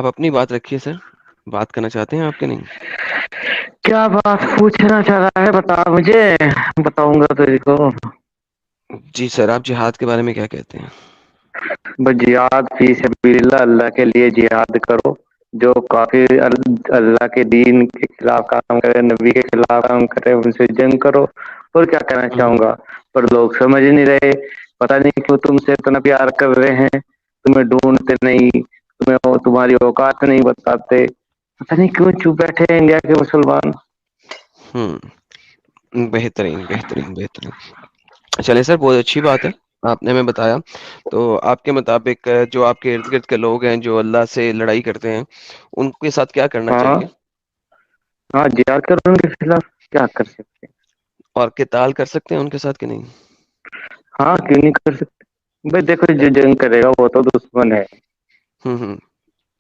آپ اپنی بات رکھیے سر، بات کرنا چاہتے ہیں آپ کے نہیں؟ کیا بات پوچھنا چاہ رہا ہے بتا مجھے، بتاؤں گا تیری کو۔ جی سر، آپ جہاد کے بارے میں کیا کہتے ہیں؟ بس جہاد فی سبیل اللہ، اللہ کے لیے جہاد کرو۔ جو کافی اللہ کے دین کے خلاف کام کرے، نبی کے خلاف کام کرے، ان سے جنگ کرو۔ اور کیا کہنا چاہوں گا، پر لوگ سمجھ نہیں رہے، پتا نہیں کیوں تم سے اتنا پیار کر رہے ہیں، تمہیں ڈھونڈتے نہیں، تمہیں تمہاری اوقات نہیں بتاتے، پتا نہیں کیوں چپ بیٹھے ہیں انڈیا کے مسلمان۔ بہترین بہترین بہترین۔ چلے سر، بہت اچھی بات ہے، آپ نے ہمیں بتایا۔ تو آپ کے مطابق جو آپ کے ارد گرد کے لوگ ہیں جو اللہ سے لڑائی کرتے ہیں، ان کے ساتھ کیا کرنا ہاں چاہیے؟ ہاں، جہاد کرو ان کے خلاف، کیا کر سکتے ہیں۔ اور قتال کر سکتے ہیں ان کے ساتھ کہ نہیں؟ ہاں کیوں نہیں کر سکتے بھائی، دیکھو جو جنگ کرے گا وہ تو دشمن ہے، ہوں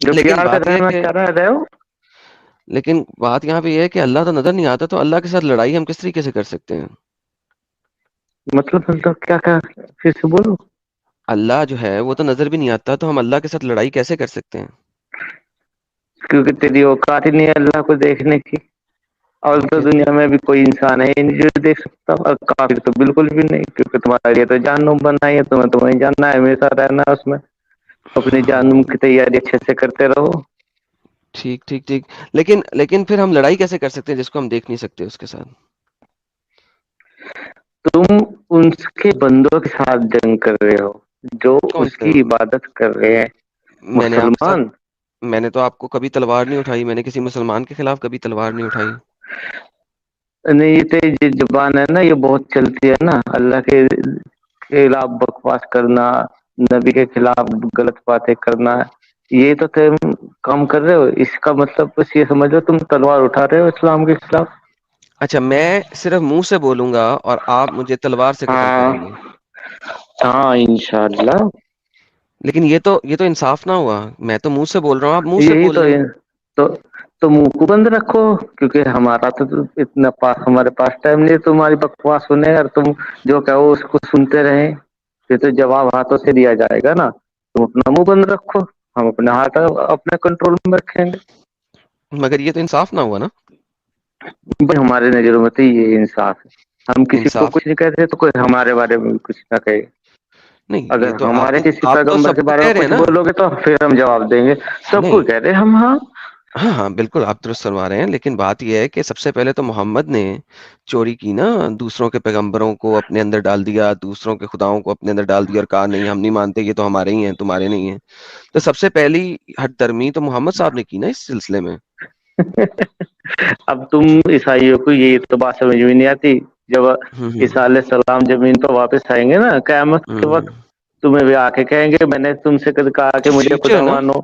جو لیکن پیار بات یہ ہے کرنا کہ چاہ رہا ہے وہ۔ لیکن بات یہاں پہ یہ ہے کہ اللہ تو نظر نہیں آتا، تو اللہ کے ساتھ لڑائی ہم کس طریقے سے کر سکتے ہیں؟ مطلب کیا پھر سے بولو۔ اللہ جو ہے وہ تو نظر بھی نہیں آتا، تو ہم اللہ کے ساتھ لڑائی کیسے کر سکتے ہیں؟ کیونکہ تیری اوقات ہی نہیں ہے اللہ کو دیکھنے کی، اور تو اوکے، دنیا میں بھی کوئی انسان ہے ہی نہیں جو دیکھ سکتا، اور کافر تو بالکل بھی نہیں، کیونکہ تمہارے لیے تو جہنم بنا ہی ہے، تمہیں جاننا ہے، ہمیشہ رہنا ہے اس میں، اپنی جہنم کی تیاری اچھے سے کرتے رہو۔ ٹھیک ٹھیک ٹھیک، لیکن پھر ہم لڑائی کیسے کر سکتے ہیں جس کو ہم دیکھ نہیں سکتے اس کے ساتھ؟ تم ان کے بندوں کے ساتھ جنگ کر رہے ہو جو کون اس سے؟ کی عبادت کر رہے ہیں، میں نے آپ کے ساتھ مسلمان۔ میں نے تو آپ کو کبھی تلوار نہیں اٹھائی، میں نے کسی مسلمان کے خلاف کبھی تلوار نہیں اٹھائی۔ نہیں، یہ تو زبان ہے نا، یہ بہت چلتی ہے نا، اللہ کے خلاف بکواس کرنا، نبی کے خلاف غلط باتیں کرنا، یہ تو تم کام کر رہے ہو، اس کا مطلب بس یہ سمجھ لو تم تلوار اٹھا رہے ہو اسلام کے خلاف۔ اچھا، میں صرف منہ سے بولوں گا اور آپ مجھے تلوار سے قتل ہاں کریں گے؟ ہاں انشاءاللہ۔ لیکن یہ تو انصاف نہ ہوا، میں تو منہ سے بول رہا ہوں، آپ منہ سے یہی بول رہے ہیں۔ تو تو منہ کو بند رکھو، کیونکہ ہمارا تو اتنا ہمارے پاس ٹائم نہیں تمہاری بکواس سنے، اور تم جو کہو اس کو سنتے رہیں، پھر تو جواب ہاتھوں سے دیا جائے گا نا۔ تم اپنا منہ بند رکھو، ہم اپنے ہاتھ اپنے کنٹرول میں رکھیں گے۔ مگر یہ تو انصاف نہ ہوا نا۔ بھائی ہمارے نظروں میں تو یہ انصاف ہے، ہم کسی کو انصاف کچھ نہیں کہتے تو کوئی ہمارے بارے میں بھی کچھ نہ کہے۔ نہیں، یہ اگر تو ہمارے کسی آپ تو پیغمبر سب کے کو بارے میں کہہ رہے ہیں کچھ نا۔ بولو گے تو پھر ہم جواب دیں گے، سب نہیں، کو کہہ رہے ہم، ہاں۔ ہاں ہاں بالکل، آپ درست فرما رہے ہیں، لیکن بات یہ ہے کہ سب سے پہلے تو محمد نے چوری کی نا، دوسروں کے پیغمبروں کو اپنے اندر ڈال دیا، دوسروں کے خداؤں کو اپنے اندر ڈال دیا، اور کہا نہیں ہم نہیں مانتے، یہ تو ہمارے ہی ہیں تمہارے نہیں ہیں۔ تو سب سے پہلی ہٹ درمی تو محمد صاحب نے کی نا اس سلسلے میں۔ اب تم عیسائیوں کو یہ تو بات سمجھ میں نہیں آتی، جب ہوں عیسیٰ علیہ السلام زمین پر واپس آئیں گے نا قیامت کے ہوں وقت، تمہیں بھی آ کے کہیں گے میں نے تم سے کبھی کہا کہ تو مجھے فیوچر ہے خدا نا، مانو۔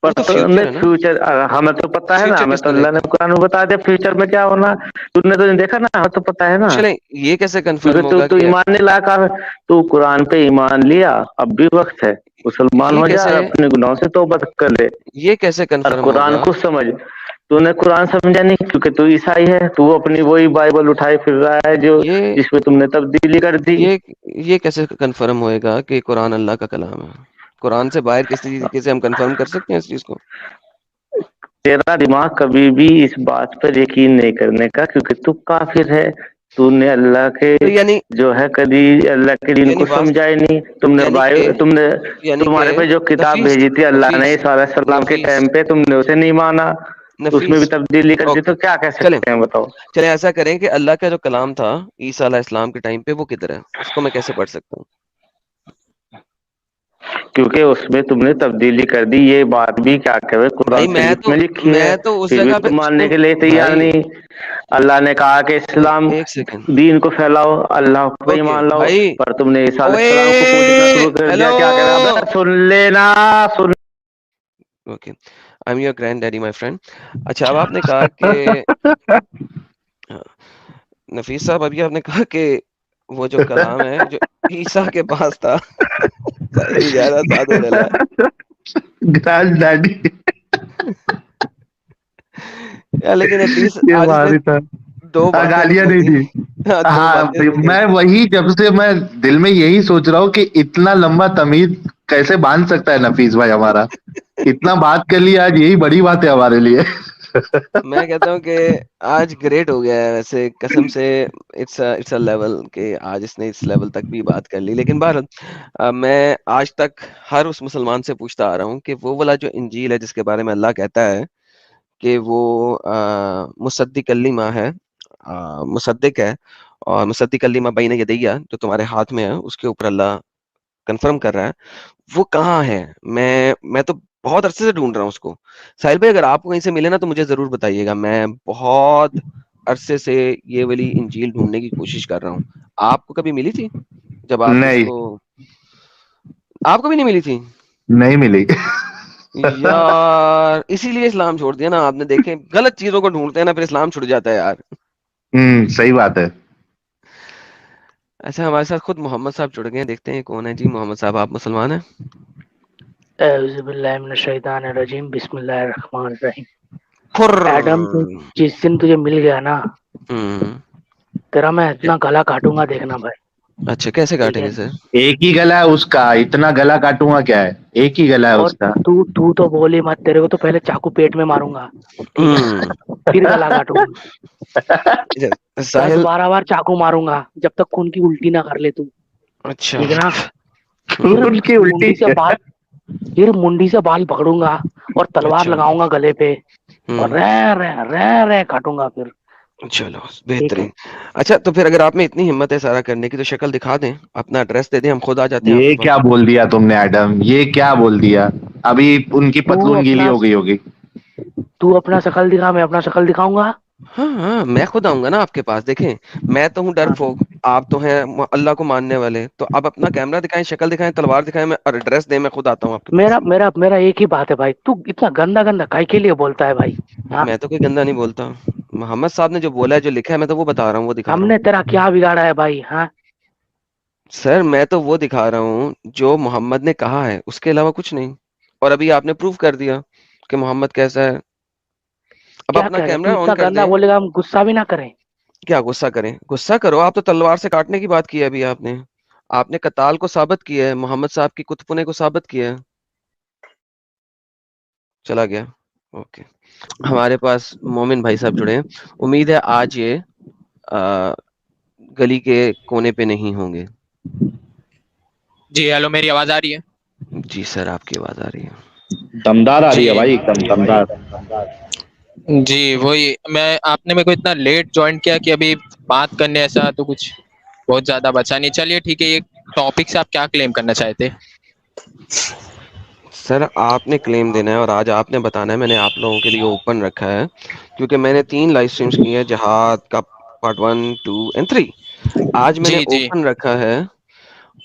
پر وہ تو تو فیوچر نہیں ہے نا، فیوچر، ہمیں تو پتا ہے نا، فیوچر ہمیں کس تو اللہ نے دیکھا؟ قرآن میں بتا دیا فیوچر میں کیا ہونا، تم نے تو نہیں دیکھا نا، ہمیں تو پتا ہے نا، چلیں، یہ کیسے کنفرم کیونکہ ہوگا تو کہ ایمان نہیں لا کر، تو قرآن پہ ایمان لیا، اب بھی وقت ہے، مسلمان یہ ہو جائے کیسے اور اپنے گناہوں سے توبہ کر لے، یہ کیسے اور کنفرم قرآن ہوگا؟ کو سمجھ۔ تو نے قرآن سمجھا نہیں کیونکہ تو عیسائی ہے، تو اپنی وہی بائبل اٹھائے پھر رہا ہے جو یہ جس پہ تم نے تبدیلی کر دی۔ یہ یہ کیسے کنفرم ہوئے گا کہ قرآن اللہ کا کلام ہے؟ قرآن سے باہر کسی طریقے سے ہم کنفرم کر سکتے ہیں اس چیز کو؟ تیرا دماغ کبھی بھی اس بات پر یقین نہیں کرنے کا، کیونکہ تو کافر ہے، تو نے اللہ کے تو یعنی جو ہے کبھی اللہ کے دین یعنی کو بات سمجھا ہی نہیں، تم نے یعنی بھائی کہ تم نے یعنی کہ تمہارے پہ جو کتاب نفیس بھیجی تھی اللہ نے نفیس عیسیٰ علیہ السلام کے نفیس ٹائم پہ، تم نے اسے نہیں مانا، اس میں بھی نفیس تبدیلی کر دی، اوکے، تو کیا کہہ چلیں سکتے ہیں بتاؤ۔ چلیں ایسا کریں کہ اللہ کا جو کلام تھا عیسیٰ علیہ السلام کے ٹائم پہ، وہ کدھر ہے؟ اس کو میں کیسے پڑھ سکتا ہوں؟ کیونکہ اس میں تم نے تبدیلی کر دی، یہ بات بھی کیا کہ قرآن بھائی شریف میں لکھی ہے، میں تو اس پھر بھی جگہ پہ تم ماننے کے لیے تیار بھائی نہیں۔ اللہ نے کہا کہ بھائی اسلام ایک سیکنڈ، دین کو پھیلاؤ، اللہ پہ اوکے ایمان لاؤ، بھائی، پر تم نے عیسیٰ علیہ اوے السلام کو پوجنا شروع کر ہیلو، دیا، کیا کہہ رہا ابے سن لینا، سن۔ Okay, I'm your grand daddy my friend. اچھا، اب آپ نے کہا کہ ہاں، نفیس صاحب ابھی آپ نے کہا کہ وہ جو کلام ہے جو عیسیٰ کے پاس تھا زیادہ سادہ ڈلا گرانڈ ڈیڈی ہے، لیکن ایٹ لیسٹ یہ آج اس نے باری تھا، دو باتیں تو گالیاں کہی نہیں تھی۔ تھی۔ ہاں، دو ہاں باتیں تو کہی میں تھی۔ وہی جب سے میں دل میں یہی سوچ رہا ہوں کہ اتنا لمبا تمیز کیسے باندھ سکتا ہے نفیس بھائی ہمارا۔ اتنا بات کر لیا آج, یہی بڑی بات ہے ہمارے لیے. میں کہتا ہوں کہ آج گریٹ ہو گیا ہے ویسے قسم سے. اٹس اے لیول کہ آج اس نے اس لیول تک بھی بات کر لی. لیکن بہرحال میں آج تک ہر اس مسلمان سے پوچھتا آ رہا ہوں کہ وہ والا جو انجیل ہے جس کے بارے میں اللہ کہتا ہے کہ وہ مصدق کلمہ ہے, مصدق ہے, اور مصدق کلمہ بین یدیہ جو تمہارے ہاتھ میں ہے, اس کے اوپر اللہ کنفرم کر رہا ہے, وہ کہاں ہے؟ میں تو بہت عرصے سے ڈھونڈ رہا ہوں اس کو. ساحل بھائی اگر آپ کو کہیں سے ملے نا تو مجھے ضرور بتائیے گا. میں بہت عرصے سے یہ والی انجیل ڈھونڈنے کی کوشش کر رہا ہوں. آپ کو کبھی ملی تھی جب آپ اس نہیں, کو, آپ کو بھی نہیں ملی تھی؟ نہیں ملی. یار اسی لیے اسلام چھوڑ دیا نا آپ نے. دیکھیں غلط چیزوں کو ڈھونڈتے ہیں نا پھر اسلام چھوٹ جاتا ہے یار. صحیح بات ہے. اچھا ہمارے ساتھ خود محمد صاحب جڑ گئے ہیں, دیکھتے ہیں کون ہے جی. محمد صاحب آپ مسلمان ہیں؟ اعوذ باللہ من الشیطان الرجیم, بسم اللہ الرحمن الرحیم. خر ایڈم جس دن تجھے مل گیا نا, تیرا میں اتنا گلا کاٹوں گا دیکھنا بھائی. اچھا کیسے ٹھیک کاٹیں ہے, گے سر؟ ایک ہی گلا ہے اس کا, اتنا گلا کاٹوں گا کیا ہے, ایک ہی گلا ہے اور اس کا. تو تو بولی مت, تیرے کو تو پہلے چاقو پیٹ میں ماروں گا, ٹھیک ہے, پھر گلا کاٹوں گا. دس ساحل 12 بار چاقو ماروں گا جب تک خون کی الٹی نہ کر لے تو, اچھا ٹھیک ہے نا. پھر ان کی الٹی. منڈی سے بال پکڑوں گا اور تلوار اچھا لگاؤں گا گلے پہ, اور رے کاٹوں گا پھر. چلو ٹھیک ہے, بہترین. اچھا تو پھر اگر آپ میں اتنی ہمت ہے سارا کرنے کی تو شکل دکھا دیں, اپنا ایڈریس دے دیں, ہم خود آ جاتے ہیں آپ یہ کے پاس. کیا بول دیا تم نے ایڈم, یہ کیا بول دیا؟ ابھی ان کی پتلون گیلی ہو گئی ہوگی. تو اپنا شکل دکھا, میں اپنا شکل دکھاؤں گا. ہاں ہاں میں خود آؤں گا نا آپ کے پاس. دیکھیں میں تو ہوں ڈر پھونک, آپ تو ہیں اللہ کو ماننے والے, تو آپ اپنا کیمرہ دکھائیں, شکل دکھائیں, تلوار دکھائیں, میں اور ایڈریس دیں, میں خود آتا ہوں آپ کے پاس. میرا ایک ہی بات ہے بھائی, تو اتنا گندا گندا کائی کے لیے بولتا ہے بھائی؟ ہاں, میں تو کوئی گندا نہیں بولتا. محمد صاحب نے جو بولا ہے, جو لکھا ہے, میں تو وہ بتا رہا ہوں, وہ دکھا ہم رہا ہوں. نے تیرا کیا بگاڑا ہے بھائی؟ ہاں سر میں تو وہ دکھا رہا ہوں جو محمد نے کہا ہے, اس کے علاوہ کچھ نہیں. اور ابھی آپ نے پروف کر دیا کہ محمد کیسا ہے. اب کیا اپنا کہہ رہے, تو کیمرہ اتنا آن کر گندا دیں. بولے گا ہم غصہ بھی نہ کریں؟ کیا غصہ کریں؟ غصہ کرو, آپ تو تلوار سے کاٹنے کی بات کی ہے ابھی آپ نے قتال کو ثابت کیا ہے, محمد صاحب کی کتپنے کو ثابت کیا ہے. چلا گیا. اوکے, ہمارے پاس مومن بھائی صاحب جڑے ہیں. امید ہے آج یہ گلی کے کونے پہ نہیں ہوں گے. جی ہیلو, میری آواز آ رہی ہے؟ جی سر آپ کی آواز آ رہی ہے. دمدار آ رہی ہے جی بھائی, ایک دم دمدار. جی وہی میں, آپ نے میرے کو اتنا لیٹ جوائن کیا کہ ابھی بات کرنے ایسا تو کچھ بہت زیادہ بچا نہیں. چلیے ٹھیک ہے, یہ ٹاپک سے آپ کیا کلیم کرنا چاہتے؟ سر آپ نے کلیم دینا ہے اور آج آپ نے بتانا ہے. میں نے آپ لوگوں کے لیے اوپن رکھا ہے کیونکہ میں نے 3 لائف سٹریمز کی ہیں, جہاد کا پارٹ 1 2 اور 3. آج میں نے جی جی اوپن رکھا ہے,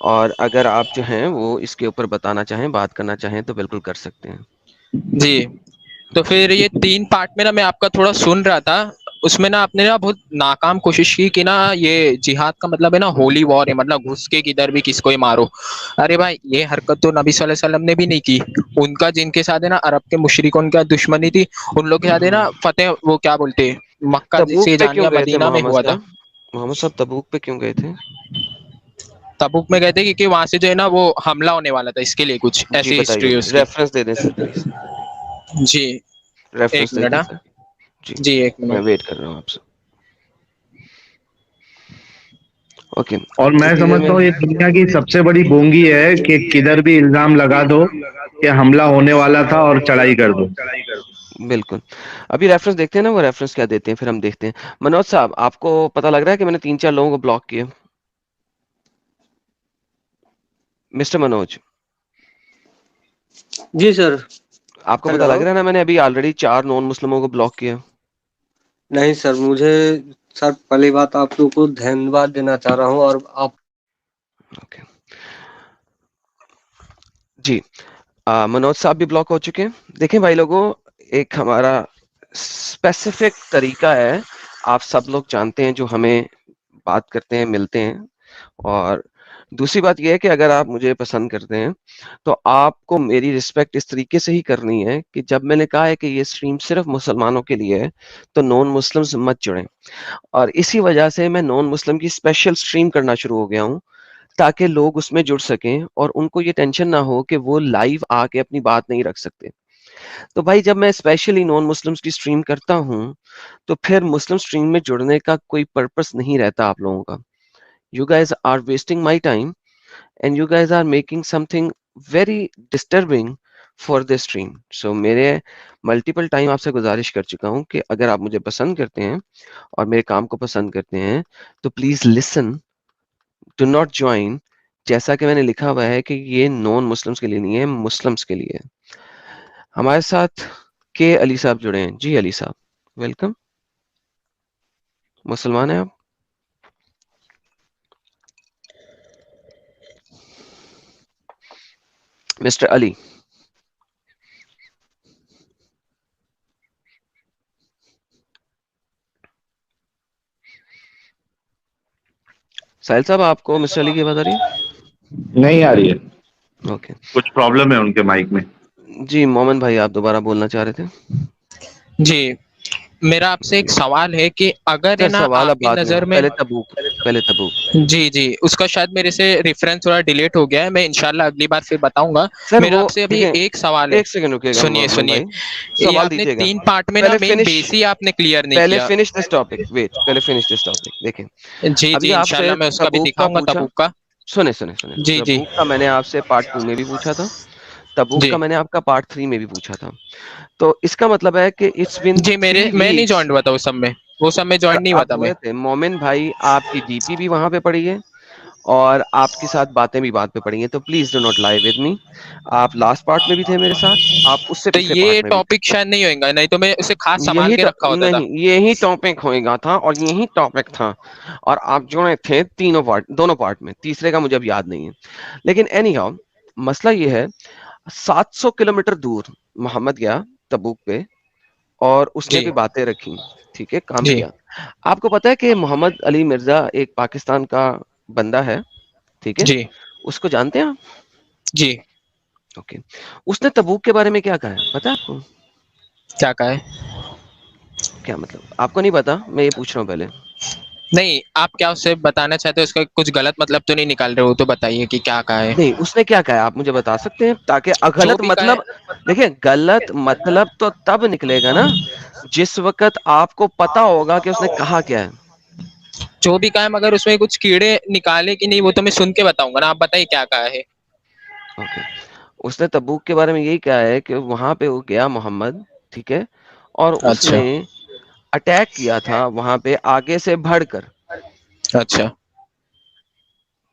اور اگر آپ جو ہیں وہ اس کے اوپر بتانا چاہیں, بات کرنا چاہیں تو بالکل کر سکتے ہیں. جی تو پھر یہ 3 پارٹ میں نا, میں آپ کا تھوڑا سن رہا تھا, اس میں نا آپ نے نا بہت ناکام کوشش کی کہ نا یہ جہاد کا مطلب ہے نا ہولی وار ہے, مطلب گھس کے کدھر بھی کس کو ہی مارو. ارے بھائی یہ حرکت تو نبی صلی اللہ علیہ وسلم نے بھی نہیں کی. ان کا جن کے ساتھ ہے نا عرب کے مشرکوں کی دشمنی تھی, ان لوگ کے ساتھ ہے نا فتح, وہ کیا بولتے, مکہ تبوک سے پہ کیوں جانیا گئے تھے مدینہ میں محمد ہوا تھا. صاحب؟ محمد صاحب تبوک پہ کیوں گئے تھے؟ تبوک میں گئے تھے کیونکہ وہاں سے جو ہے نا وہ حملہ ہونے والا تھا, اس کے لیے کچھ جی ایسی بتائیے, ہسٹری ہے اس کی. ریفرنس دے دیں سر پلیز. جی ایک ریفرنس دے منٹ, دیں ہاں سر. جی ایک میں منٹ. ویٹ کر رہا ہوں آپ سے. اوکے. اور میں اتنی دیر سمجھتا میں ہوں یہ دنیا کی سب سے بڑی گونگی ہے کہ کدھر بھی الزام لگا دو کہ حملہ ہونے والا تھا اور چڑھائی کر دو. بالکل. ابھی ریفرنس دیکھتے ہیں نا, وہ ریفرنس کیا دیتے ہیں پھر ہم دیکھتے ہیں. منوج صاحب آپ کو پتا لگ رہا ہے کہ میں نے 3 4 لوگوں کو بلاک کیا؟ مسٹر منوج, جی سر. آپ کو پتا ہیلو. لگ رہا ہے نا, میں نے ابھی آلریڈی 4 نان مسلموں کو بلاک کیا. نہیں سر, مجھے سر پہلی بات آپ لوگ کو دھنیہ واد دینا چاہ رہا ہوں, اور آپ اوکے جی منوج صاحب بھی بلاک ہو چکے ہیں. دیکھیں بھائی لوگوں, ایک ہمارا اسپیسیفک طریقہ ہے, آپ سب لوگ جانتے ہیں, جو ہمیں بات کرتے ہیں, ملتے ہیں. اور دوسری بات یہ ہے کہ اگر آپ مجھے پسند کرتے ہیں تو آپ کو میری رسپیکٹ اس طریقے سے ہی کرنی ہے کہ جب میں نے کہا ہے کہ یہ اسٹریم صرف مسلمانوں کے لیے ہے تو نان مسلمز مت جڑیں. اور اسی وجہ سے میں نان مسلم کی اسپیشل اسٹریم کرنا شروع ہو گیا ہوں, تاکہ لوگ اس میں جڑ سکیں اور ان کو یہ ٹینشن نہ ہو کہ وہ لائیو آ کے اپنی بات نہیں رکھ سکتے. تو بھائی جب میں اسپیشلی نان مسلمس کی سٹریم کرتا ہوں تو پھر مسلم سٹریم میں جڑنے کا کوئی پرپس نہیں رہتا آپ لوگوں کا. You guys are wasting my time and you guys are making something very disturbing for this stream. So میرے ملٹیپل ٹائم آپ سے گزارش کر چکا ہوں کہ اگر آپ مجھے پسند کرتے ہیں اور میرے کام کو پسند کرتے ہیں تو please listen, do not join. جیسا کہ میں نے لکھا ہوا ہے کہ یہ نان مسلمس کے لیے نہیں ہے, مسلمس کے لیے. ہمارے ساتھ کے علی صاحب جڑے ہیں. جی علی صاحب ویلکم. مسلمان ہیں آپ؟ مسٹر علی. ساحل صاحب آپ کو مسٹر علی کی بات آ رہی ہے؟ نہیں آ رہی ہے, اوکے. کچھ پرابلم ہے ان کے مائک میں. جی مومن بھائی آپ دوبارہ بولنا چاہ رہے تھے. جی میرا آپ سے ایک سوال ہے کہ اگر ہے سر نا سوال آپ اب کی بعد میں, نظر میں پہلے تبوک, پہلے تبوک. جی جی اس کا شاید میرے سے ریفرنس تھوڑا ڈیلیٹ ہو گیا ہے, میں انشاءاللہ اگلی بار پھر بتاؤں گا. سر میرا وہ آپ سے ابھی دیکھیں, ایک سوال ہے, ایک سیکنڈ رکیے گا سنیے مومن سنیے. بھائی, یہ سوال آپ نے دیجیے گا. 3 پارٹ میں نا پہلے مین فنش, بیس ہی آپ نے کلیئر نہیں پہلے کیا. فنش دس ٹاپک, ویٹ, پہلے فنش دس ٹاپک. دیکھیں جی ابھی جی آپ سے انشاءاللہ میں اس کا بھی تبوک کا دکھاؤں گا پوچھا, تبوک کا. سنیں سنیں سنیں, جی جی تبوک کا میں نے آپ سے پارٹ 2 میں بھی پوچھا تھا, تبوک جی کا میں نے آپ کا پارٹ 3 میں بھی پوچھا تھا. تو اس کا مطلب ہے کہ اٹس بین جی 3 میں نہیں ویکس. جوائنٹ ہوا تھا اس سب میں, وہ سب میں سر جوائن نہیں ہوا آپ تھا میں. ہوئے تھے مومن بھائی, آپ کی ڈی پی بھی وہاں پہ پڑی ہے اور آپ کے ساتھ باتیں بھی بات پہ پڑی ہیں, تو please do not lie with me. آپ لاسٹ پارٹ میں بھی تھے میرے ساتھ, آپ اس سے تو پچھلے یہ پارٹ میں بھی تھے. ٹاپک شاید نہیں ہوئے گا, نہیں تو میں اسے خاص سنبھال یہی کے رکھا ہوتا تھا. نہیں, یہی ٹاپک ہوئے گا تھا اور یہی ٹاپک تھا, اور آپ جڑے تھے تینوں پارٹ, دونوں پارٹ میں. تیسرے کا مجھے اب یاد نہیں ہے. لیکن اینی ہاؤ مسئلہ یہ ہے, 700 کلومیٹر دور محمد گیا تبوک پہ اور اس نے جی بھی باتیں رکھی, ٹھیک ہے, کام جی کیا. آپ کو پتا ہے کہ محمد علی مرزا ایک پاکستان کا بندہ ہے, ٹھیک ہے, جی اس کو جانتے ہیں آپ؟ جی اوکے. اس نے تبوک کے بارے میں کیا کہا ہے پتا ہے آپ کو؟ کیا کہا ہے؟ کیا مطلب آپ کو نہیں پتا؟ میں یہ پوچھ رہا ہوں پہلے. نہیں آپ کیا اس سے بتانا چاہتے ہیں, اس کا کچھ غلط مطلب تو نہیں نکال رہے ہو, تو بتائیے کہ کیا کہا ہے. نہیں, اس نے کیا کہا ہے آپ مجھے بتا سکتے ہیں تاکہ جو غلط بھی کہا مطلب, ہے, دیکھیں غلط مطلب تو تب نکلے گا نا جس وقت آپ کو پتا ہوگا کہ اس نے کہا کیا ہے. جو بھی کہا ہے, مگر اس میں کچھ کیڑے نکالے کہ نہیں وہ تو میں سن کے بتاؤں گا نا, آپ بتائیے کیا کہا ہے. اوکے. اس نے تبوک کے بارے میں یہی کہا ہے کہ وہاں پہ وہ گیا محمد, ٹھیک ہے, اور اس اچھا نے اٹیک کیا تھا وہاں پہ آگے سے بڑھ کر. اچھا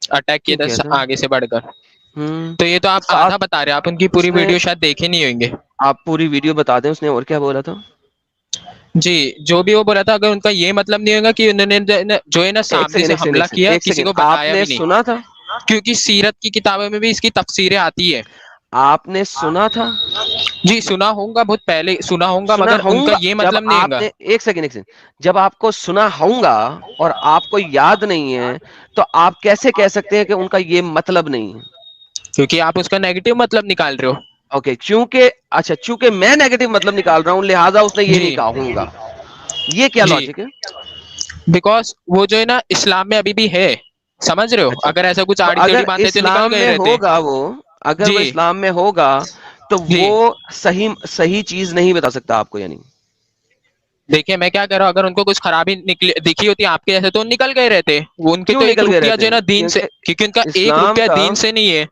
اٹیک کیا کیوں تھا آگے سے بڑھ کر, ہوں تو یہ تو آپ سات آدھا بتا رہے ہیں, آپ ان کی پوری اس نے, ویڈیو شاید دیکھے نہیں ہوئیں گے. آپ پوری ویڈیو بتا دیں اس نے اور کیا بولا تھا. جی جو بھی وہ بولا تھا, اگر ان کا یہ مطلب نہیں ہوگا کہ انہوں نے جو ہے نا ایک سامنے سیکنڈ سے ایک سیکنڈ حملہ ایک سیکنڈ کیا, ایک کسی سیکنڈ, کو آپ بتایا نے بھی نہیں, سنا تھا, کیونکہ سیرت کی کتابوں میں بھی اس کی تفسیریں آتی ہے. آپ نے سنا تھا, جی سنا ہوں گا, بہت پہلے سنا ہوں گا, سنا مگر ان ہوں کا گا یہ جب مطلب نہیں آپ ہوگا. نے, ایک سیکنڈ ایک سیکنڈ, جب آپ کو سنا ہوں گا اور آپ کو یاد نہیں ہے تو آپ کیسے کہہ سکتے ہیں کہ ان کا یہ مطلب نہیں ہے. کیونکہ آپ اس کا نیگیٹو مطلب نکال رہے ہو. اوکے, چونکہ اچھا چونکہ میں نیگیٹو مطلب نکال رہا ہوں لہٰذا اس نے یہ نہیں جی کہا ہوں گا, یہ کیا جی لاجک ہے؟ بیکاز وہ جو ہے نا اسلام میں ابھی بھی ہے, سمجھ رہے ہو, اچھا اگر ایسا کچھ تو آڑی اگر ٹیڑھی باتیں تو نکل اسلام گئے میں رہتے. ہوگا وہ, اگر وہ جی اسلام میں ہوگا تو جی وہ صحیح چیز نہیں بتا سکتا آپ کو, یعنی دیکھیے میں کیا کہہ رہا ہوں, اگر ان کو کچھ خرابی دکھی ہوتی آپ کے جیسے تو نکل گئے رہتے. وہ ان کے کیوں تو ایک نکل گئے روپیہ رہتے جو ہے ہیں؟ نا دین سے, کیونکہ ان کا ایک اسلام روپیہ کا, دین سے نہیں ہے.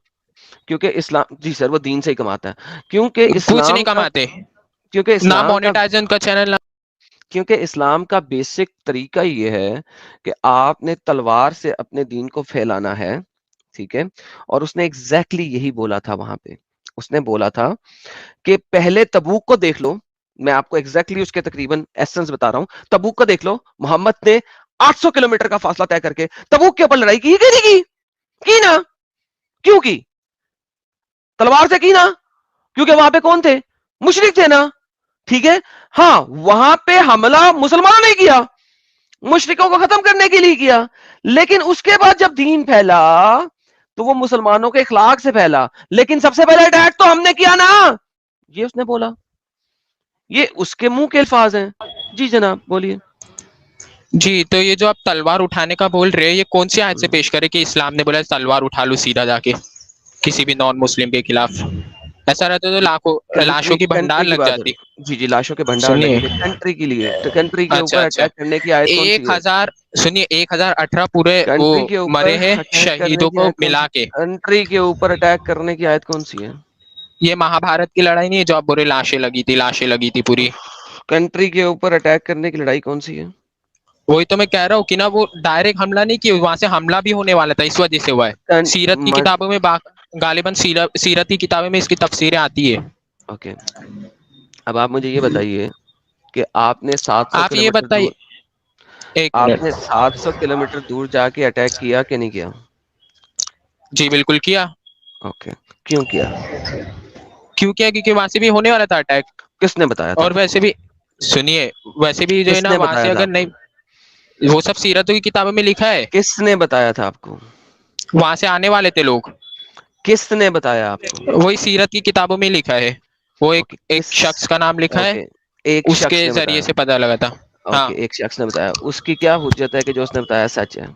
کیونکہ اسلام, جی سر وہ دین سے ہی کماتا ہے, کیونکہ کچھ نہیں اسلام کا, کماتے, کیونکہ نہ اسلام کا, مونیٹائز ان کا چینل. کیونکہ اسلام کا بیسک طریقہ یہ ہے کہ آپ نے تلوار سے اپنے دین کو پھیلانا ہے, ٹھیک ہے, اور اس نے ایگزیکٹلی یہی بولا تھا وہاں پہ. اس نے بولا تھا کہ پہلے تبوک کو دیکھ لو, میں آپ کو ایگزیکٹلی اس کے تقریباً ایسنس بتا رہا ہوں, تبوک کو دیکھ لو, محمد نے 800 کلومیٹر کا فاصلہ طے کر کے تبوک کے اوپر لڑائی کی نا, کیوں کی؟ تلوار سے کی نا, کیونکہ وہاں پہ کون تھے؟ مشرک تھے نا, ٹھیک ہے. ہاں وہاں پہ حملہ مسلمانوں نے کیا, مشرکوں کو ختم کرنے کے لیے کیا, لیکن اس کے بعد جب دین پھیلا تو وہ مسلمانوں کے اخلاق سے پھیلا, لیکن سب سے پہلے اٹیک تو ہم نے کیا نا, یہ اس نے بولا. یہ اس کے منہ کے الفاظ ہیں. جی جناب بولیے. جی تو یہ جو آپ تلوار اٹھانے کا بول رہے ہیں, یہ کون سی آیت سے پیش کرے کہ اسلام نے بولا تلوار اٹھا لو سیدھا جا کے کسی بھی نان مسلم کے خلاف؟ ایسا رہتا تو لاکھوں لاشوں کی بھنڈار کنٹری کی لگ بات ہو جاتی. رہی. جی جی لاشوں کے بھنڈار سنیے لگے تھے کنٹری کے لیے. کنٹری کے اچھا اوپر اچھا اٹیک کرنے کی آیت کون سی ہے؟ 1000 سنیے 1018 پورے وہ کنٹری کے اوپر مرے ہیں اٹیک کرنے شہیدوں کی کو آیت کون سی؟ ملا کے. کنٹری کے اوپر اٹیک کرنے کی آیت کون سی ہے؟ یہ مہا بھارت کی لڑائی نہیں ہے جو اب برے لاشیں لگی تھی پوری. کنٹری کے اوپر اٹیک کرنے کی لڑائی کون سی ہے؟ وہی تو میں کہہ رہا ہوں کہ نا وہ ڈائریکٹ حملہ نہیں کیا, وہاں سے حملہ بھی ہونے والا تھا, اس وجہ سے ہوا ہے. سیرت کی کتابوں میں غالباً سیرت کی کتابوں میں اس کی تفسیریں آتی ہے. اوکے اب آپ مجھے یہ بتائیے کہ آپ نے 700 آپ یہ کلومیٹر بتائیے دور ایک آپ نے منٹ 700 کلومیٹر دور جا کے اٹیک کیا کہ نہیں کیا؟ جی بالکل کیا. اوکے کیوں کیا؟ کیونکہ وہاں سے بھی ہونے والا تھا اٹیک. کس نے بتایا تھا اور آپ کو؟ ویسے بھی سنیے ویسے بھی جو ہے کس نا نے وہاں بتایا سے تھا اگر آپ کو؟ نہیں وہ سب سیرتوں کی کتابوں میں لکھا ہے. کس نے بتایا تھا آپ کو؟ وہاں سے آنے والے تھے لوگ. کس نے بتایا آپ کو؟ وہی سیرت کی کتابوں میں لکھا ہے. وہ اوکے ایک کس شخص کا نام لکھا ہے, اوکے ایک اس شخص کے نے ذریعے بتایا. سے پتہ لگا تھا. ہاں اوکے ایک شخص نے بتایا, اس کی کیا حجت ہے کہ جو اس نے بتایا سچ ہے؟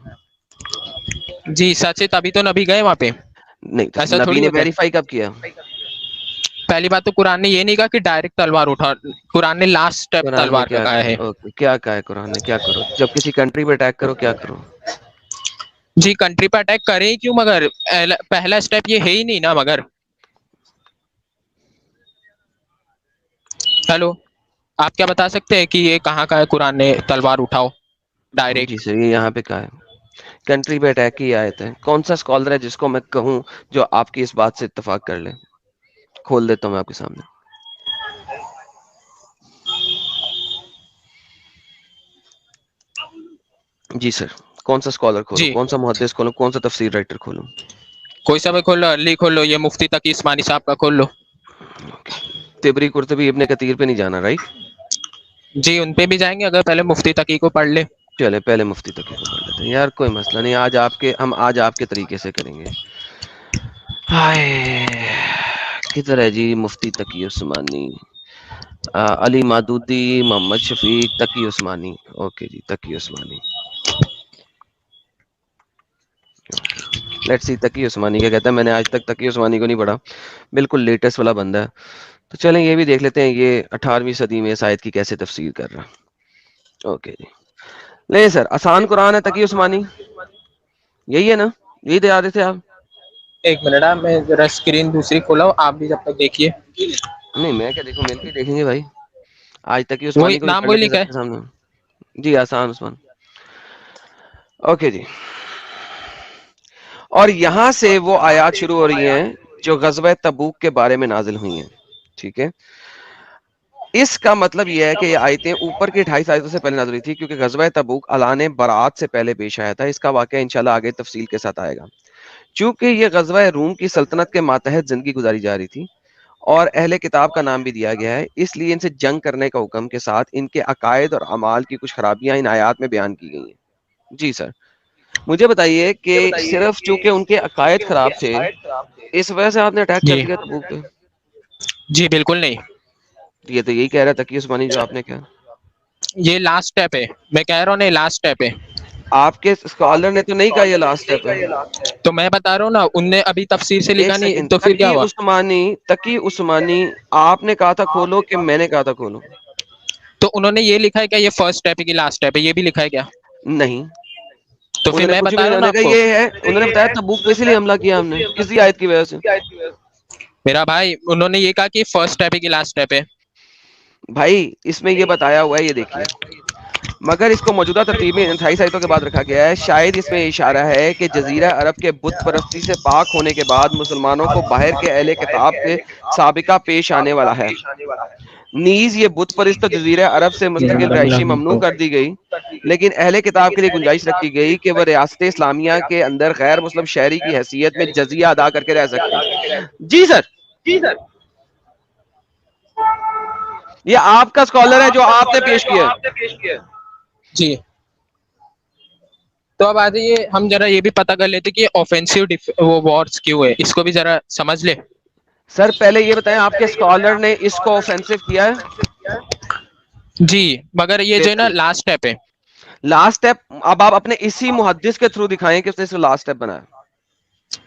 جی سچ ہے تبھی تو نبی گئے وہاں پہ. نہیں تو ایسا نبی تھوڑی نے ہوتا ہے. ویریفائی کب کیا؟ پہلی بات تو قرآن نے یہ نہیں کہا کہ ڈائریکٹ تلوار اٹھا, قرآن نے لاسٹ اسٹیپ قرآن نے تلوار کا کیا کہا ہے. اوکے کیا کہا ہے قرآن نے؟ کیا کرو جب کسی کنٹری پہ اٹیک کرو کیا کرو؟ جی کنٹری پہ اٹیک کرے ہی کیوں, مگر پہلا اسٹیپ یہ ہے ہی نہیں نا. مگر ہیلو آپ کیا بتا سکتے ہیں کہ یہ کہاں کا ہے قرآن نے تلوار اٹھاؤ جی ڈائریکٹ؟ سر یہ یہاں پہ کہا ہے کنٹری پہ اٹیک کی آئے تھے. کون سا اسکالر ہے جس کو میں کہوں جو آپ کی اس بات سے اتفاق کر لے؟ کھول دیتا ہوں میں آپ کے سامنے. جی سر کون سا اسکالر کھولوں, جی کون سا محدث کھولوں, کون سا تفسیر رائٹر کھولوں؟ کوئی سا بھی کھول لو, علی کھول لو, یہ مفتی تقی عثمانی صاحب کا کھول لو. تبری قرطبی ابن کثیر پہ نہیں جانا رائٹ؟ جی ان پہ بھی جائیں گے اگر پہلے مفتی تقی کو پڑھ لے. چلے پہلے مفتی تقی کو پڑھ لیتے ہیں یار, کوئی مسئلہ نہیں. ہم آج آپ کے طریقے سے کریں گے. ہائے کدھر ہے جی مفتی تقی عثمانی؟ علی مادودی, محمد شفیق, تقی عثمانی. اوکے جی تقی عثمانی. لیٹس سی تقی عثمانی کیا کہتا ہے. میں نے آج تک تقی عثمانی کو نہیں پڑھا, بالکل لیٹسٹ والا بندہ ہے. تو چلیں یہ بھی دیکھ لیتے ہیں یہ 18ویں صدی میں اس آیت کی کیسے تفسیر کر رہا. اوکے جی نہیں سر آسان قرآن ہے تقی عثمانی, یہی ہے نا؟ یہی دے رہے تھے آپ؟ ایک منٹ میں ذرا اسکرین دوسری کھولا ہوں, آپ بھی جب تک دیکھیے. نہیں میں کیا دیکھوں, مل کے دیکھیں گے بھائی. آج تقی وہی عثمانی کو بھی نام پڑھ وہی لیتے ہیں لکھا سب ہے. کے سامنے. جی آسان عثمان. اوکے جی اور یہاں سے وہ آیات شروع ہو رہی ہیں جو غزوہ تبوک کے بارے میں نازل ہوئی ہیں. ٹھیک ہے, اس کا مطلب یہ ہے کہ یہ آیتیں اوپر کی 28 آیتوں سے پہلے نازل ہوئی تھی کیونکہ غزوہ تبوک اعلان برات سے پہلے پیش آیا تھا. اس کا واقعہ انشاءاللہ آگے تفصیل کے ساتھ آئے گا. چونکہ یہ غزوہ روم کی سلطنت کے ماتحت زندگی گزاری جا رہی تھی اور اہل کتاب کا نام بھی دیا گیا ہے, اس لیے ان سے جنگ کرنے کا حکم کے ساتھ ان کے عقائد اور اعمال کی کچھ خرابیاں ان آیات میں بیان کی گئی ہیں. جی سر مجھے بتائیے کہ صرف چونکہ ان کے عقائد خراب تھے اس وجہ سے آپ نے اٹیک کر جی دیا تبوک پہ؟ جی بالکل نہیں, یہ تو یہی کہہ رہا تھا تقی عثمانی جو آپ نے کیا. یہ لاسٹ اسٹیپ ہے. میں کہہ رہا ہوں نہیں لاسٹ اسٹیپ ہے. آپ کے اسکالر نے تو نہیں کہا یہ لاسٹ اسٹیپ ہے. تو میں بتا رہا ہوں نا, ان نے ابھی تفسیر سے ایک لکھا نہیں سیکنڈ, تو پھر کیا ہوا. تقی عثمانی آپ نے کہا تھا کھولو کہ میں نے کہا تھا کھولو؟ تو انہوں نے یہ لکھا ہے کیا یہ فرسٹ اسٹیپ ہے کہ لاسٹ اسٹیپ ہے, یہ بھی لکھا ہے کیا؟ نہیں تو پھر انہوں نے میں کچھ بھی بتا نہیں, رہا ہوں انہوں نا نے آپ کہا کو. یہ ہے, انہوں نے بتایا تبوک پہ اسی لیے حملہ کیا ہم نے کسی آیت کی وجہ سے. میرا بھائی انہوں نے یہ کہا کہ فرسٹ اسٹیپ ہے کہ لاسٹ اسٹیپ ہے. بھائی اس میں یہ بتایا ہوا ہے, یہ دیکھیے, مگر اس کو موجودہ ترتیب میں 28 آیتوں کے بعد رکھا گیا ہے. شاید اس میں اشارہ ہے کہ جزیرہ عرب کے بت پرستی سے پاک ہونے کے بعد مسلمانوں کو باہر کے اہل کتاب سے سابقہ پیش آنے والا ہے. نیز یہ بت پرست جزیرہ عرب سے مستقل رہائشی ممنوع کر دی گئی, لیکن اہل کتاب کے لیے گنجائش رکھی گئی کہ وہ ریاست اسلامیہ کے اندر غیر مسلم شہری کی حیثیت میں جزیہ ادا کر کے رہ سکتے ہیں. جی سر یہ آپ کا اسکالر ہے جو آپ نے پیش کیا ہے. جی تو اب آ جائیے ہم ذرا یہ بھی پتہ کر لیتے کہ آفینسو وہ وارز کیوں ہے, اس کو بھی ذرا سمجھ لے. سر پہلے یہ بتائیں آپ کے اسکالر نے اس کو آفینسو کیا ہے؟ جی مگر یہ جو ہے نا بہترین لاسٹ اسٹیپ ہے. Last step. اب آپ اپنے اسی محدث کے تھرو دکھائیں کہ اس نے لاسٹ اسٹیپ بنایا.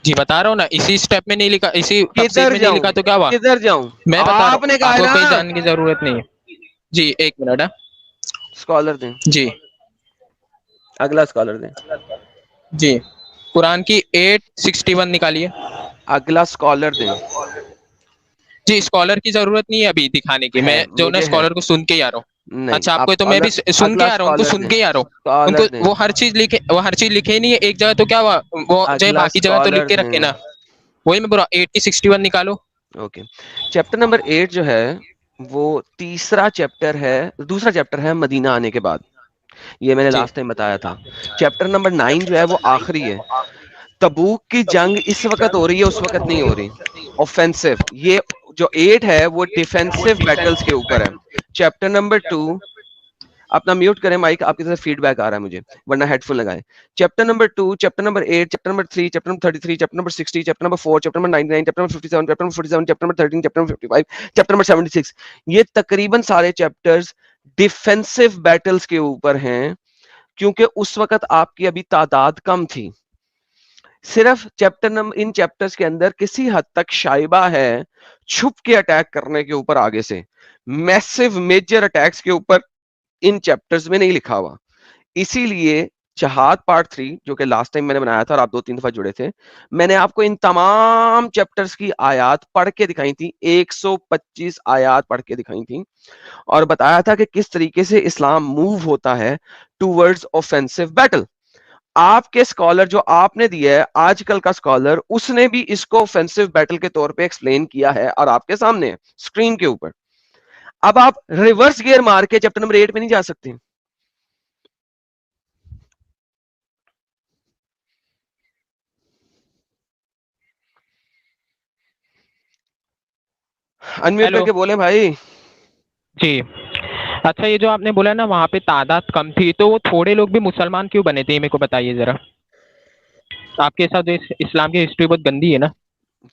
جی بتا رہا ہوں نا, اسی اسٹیپ میں نہیں لکھا, اسی تفسیر کدھر میں نہیں جاؤں لکھا تو کیا ہوا؟ کدھر جاؤں میں بتا رہا آپ نے ہوں, کہا آپ ہے کو کہیں نا. جاننے کی ضرورت نہیں ہے. جی ایک منٹ ہے, اسکالر دیں, جی اگلا اسکالر دیں, جی قرآن کی 861 نکالیے. اگلا اسکالر دیں. جی اسکالر کی ضرورت نہیں ہے ابھی دکھانے کی, میں ہے جو نا مجھے ہے اسکالر کو سن کے ہی آ رہا ہوں. نہیں اچھا آپ کو, تو میں اسکالر بھی سن اگلا کے آ رہا ہوں, ان کو اسکالر سن دیں کے ہی آ رہا ہوں. ان کو اسکالر دیں وہ ہر چیز لکھے, وہ ہر چیز لکھے نہیں ہے, ایک جگہ تو کیا ہوا, وہ جو ہے اگلا باقی جگہ تو لکھ اسکالر کے دیں. رکھے نا. وہی میں پورا 8061 نکالو. اوکے, چیپٹر نمبر 8 جو ہے وہ تیسرا چیپٹر ہے, دوسرا چیپٹر ہے مدینہ آنے کے بعد. یہ میں نے جی لاسٹ ٹائم بتایا تھا. چیپٹر نمبر 9 جو ہے وہ آخری ہے. تبوک کی جنگ اس وقت ہو رہی ہے, اس وقت نہیں ہو رہی. اوفینسو, یہ جو 8 ہے وہ ڈیفینسو بیٹلز کے اوپر ہے. چیپٹر نمبر 2, اپنا میوٹ کریں مائک, آپ کی طرف فیڈ بیک آ رہا ہے مجھے, ورنہ ہیڈ فون لگائیں. Chapter number 2, chapter number 8, chapter number 3, chapter number 33, chapter number 60, chapter number 4, chapter number 99, chapter number 57, chapter number 47, chapter number 13, chapter number 55, chapter number 76, یہ تقریباً سارے چیپٹرز ڈیفینسو بیٹلز کے اوپر ہیں, کیونکہ اس وقت آپ کی ابھی تعداد کم تھی. صرف چیپٹر نمبر, ان چیپٹرز کے اندر کسی حد تک شائبہ ہے چھپ کے اٹیک کرنے کے اوپر, آگے سے میسو میجر اٹیکس کے اوپر ان چیپٹرز میں نہیں لکھا ہوا. اسی لیے جہاد پارٹ 3 جو کہ لاسٹ ٹائم میں نے بنایا تھا اور آپ 2-3 دفعہ جڑے تھے, میں نے آپ کو ان تمام چیپٹرز کی آیات پڑھ کے دکھائی تھی, 125 آیات پڑھ کے دکھائی تھی, اور بتایا تھا کہ کس طریقے سے اسلام موو ہوتا ہے ٹوورڈز اوفینسو بیٹل. آپ کے اسکالر جو آپ نے دیا ہے, آج کل کا اسکالر, اس نے بھی اس کو اوفینسو بیٹل کے طور پہ ایکسپلین کیا ہے, اور آپ کے سامنے ہے اسکرین کے اوپر. اب آپ ریورس گیئر مار کے چیپٹر نمبر 8 پہ نہیں جا سکتے. انمیوٹ کر ہیلو, کے بولیں بھائی. جی اچھا یہ جو آپ نے بولا نا وہاں پہ تعداد کم تھی, تو وہ تھوڑے لوگ بھی مسلمان کیوں بنے تھے, یہ میرے کو بتائیے ذرا. آپ کے ساتھ جو اسلام کی ہسٹری بہت گندی ہے نا,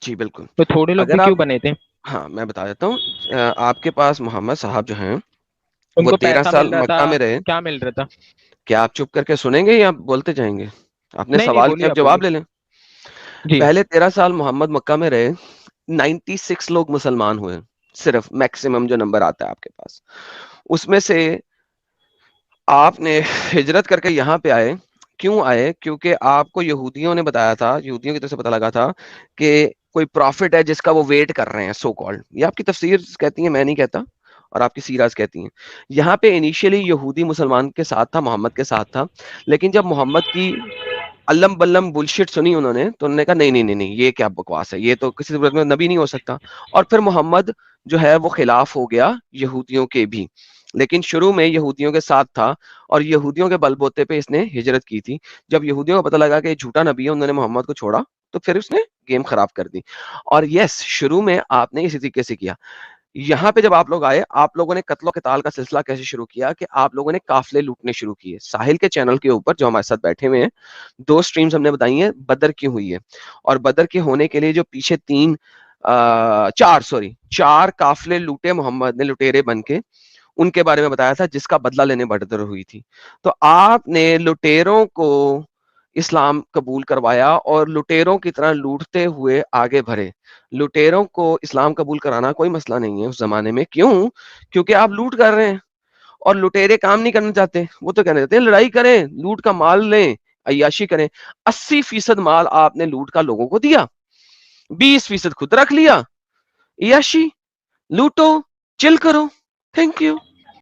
جی بالکل, تو تھوڑے لوگ اگر بھی آپ, کیوں بنے تھے؟ ہاں میں بتا دیتا ہوں. آپ کے پاس محمد صاحب جو ہیں ان وہ کو 13 پیسہ سال مل رہا تھا, مکہ میں رہے. کیا مل رہا تھا؟ کیا آپ چپ کر کے سنیں گے یا بولتے جائیں گے؟ آپ نے نہیں نہیں سوال کیا, بولیے, اب آپ جواب بولیے. لے لیں. جی پہلے 13 سال محمد مکہ میں رہے, 96 لوگ مسلمان ہوئے, صرف میکسیمم جو نمبر آتا ہے آپ کے پاس. اس میں سے آپ نے ہجرت کر کے یہاں پہ آئے. کیوں آئے؟ کیونکہ آپ کو یہودیوں نے بتایا تھا, یہودیوں کی طرف سے پتہ لگا تھا کہ کوئی پروفٹ ہے جس کا وہ ویٹ کر رہے ہیں, سو کالڈ. یہ آپ کی تفسیر کہتی ہیں, میں نہیں کہتا, اور آپ کی سیراز کہتی ہیں. یہاں پہ انیشیلی یہودی مسلمان کے ساتھ تھا, محمد کے ساتھ تھا, لیکن جب محمد کی علم بلم بلشٹ سنی انہوں نے, تو انہوں نے کہا نہیں نہیں نہیں, یہ کیا بکواس ہے, یہ تو کسی صورت میں نبی نہیں ہو سکتا. اور پھر محمد جو ہے وہ خلاف ہو گیا یہودیوں کے بھی, لیکن شروع میں یہودیوں کے ساتھ تھا, اور یہودیوں کے بل بوتے پہ اس نے ہجرت کی تھی. جب یہودیوں کو پتہ لگا کہ یہ جھوٹا نبی ہے, انہوں نے محمد کو چھوڑا, تو پھر اس نے گیم خراب کر دی. اور یس, شروع میں آپ نے اسی طریقے سے کیا. یہاں پہ جب آپ لوگ آئے, آپ لوگوں نے قتل و قتال کا سلسلہ کیسے شروع کیا کہ آپ لوگوں نے قافلے لوٹنے شروع کیے. ساحل کے چینل کے اوپر جو ہمارے ساتھ بیٹھے ہوئے ہیں, 2 سٹریمز ہم نے بتائی ہیں بدر کی ہوئی ہے, اور بدر کے ہونے کے لیے جو پیچھے 4 قافلے لوٹے محمد نے, لٹیرے بن کے, ان کے بارے میں بتایا تھا, جس کا بدلہ لینے بدر ہوئی تھی. تو آپ نے لٹیروں کو اسلام قبول کروایا, اور لٹیروں کی طرح لوٹتے ہوئے آگے بڑھے. لٹیروں کو اسلام قبول کرانا کوئی مسئلہ نہیں ہے اس زمانے میں. کیوں؟ کیونکہ آپ لوٹ کر رہے ہیں, اور لٹیرے کام نہیں کرنا چاہتے. وہ تو کہنا چاہتے ہیں لڑائی کریں, لوٹ کا مال لیں, عیاشی کریں. 80% مال آپ نے لوٹ کا لوگوں کو دیا, 20% خود رکھ لیا. عیاشی, لوٹو, چل کرو. Thank you.